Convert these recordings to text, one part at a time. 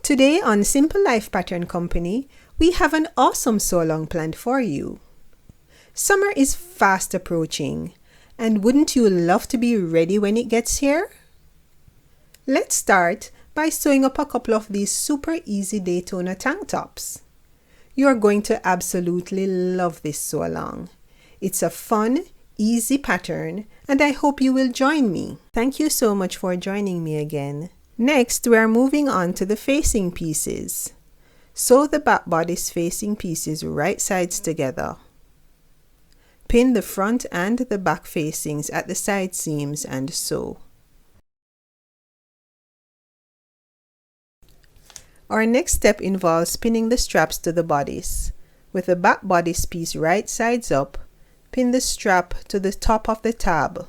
Today on Simple Life Pattern Company, we have an awesome sew-along planned for you. Summer is fast approaching, and wouldn't you love to be ready when it gets here? Let's start by sewing up a couple of these super easy Daytona tank tops. You are going to absolutely love this sew-along. It's a fun, easy pattern, and I hope you will join me. Thank you so much for joining me again. Next, we are moving on to the facing pieces. Sew the back bodice facing pieces right sides together. Pin the front and the back facings at the side seams and sew. Our next step involves pinning the straps to the bodice. With the back bodice piece right sides up, pin the strap to the top of the tab.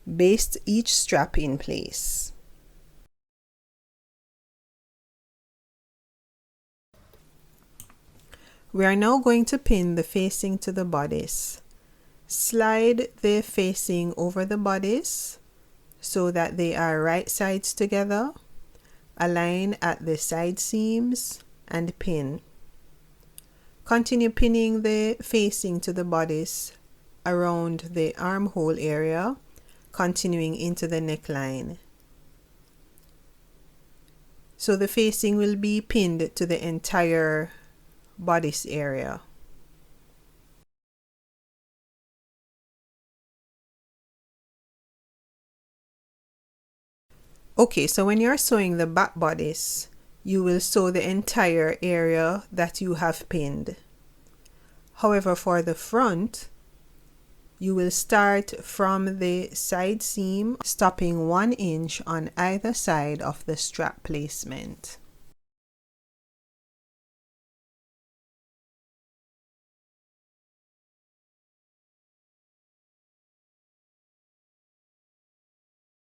Baste each strap in place. We are now going to pin the facing to the bodice. Slide the facing over the bodice so that they are right sides together. Align at the side seams and pin. Continue pinning the facing to the bodice around the armhole area, continuing into the neckline. So the facing will be pinned to the entire bodice area. Okay, so when you're sewing the back bodice, you will sew the entire area that you have pinned. However, for the front, you will start from the side seam, stopping 1 inch on either side of the strap placement.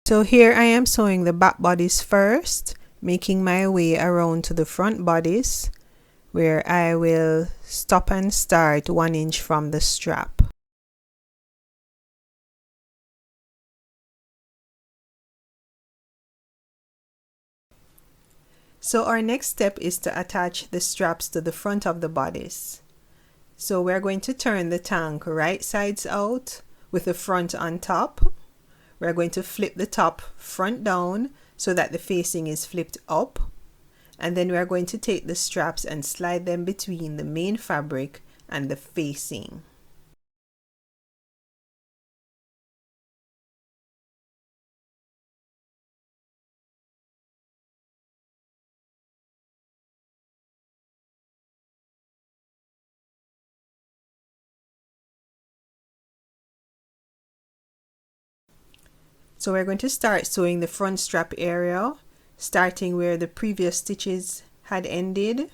So here I am sewing the back bodice first, making my way around to the front bodice, where I will stop and start 1 inch from the strap. So our next step is to attach the straps to the front of the bodice. So we're going to turn the tank right sides out with the front on top. We're going to flip the top front down so that the facing is flipped up. And then we're going to take the straps and slide them between the main fabric and the facing. So we're going to start sewing the front strap area, starting where the previous stitches had ended,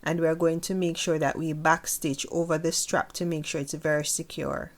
and we're going to make sure that we back stitch over the strap to make sure it's very secure.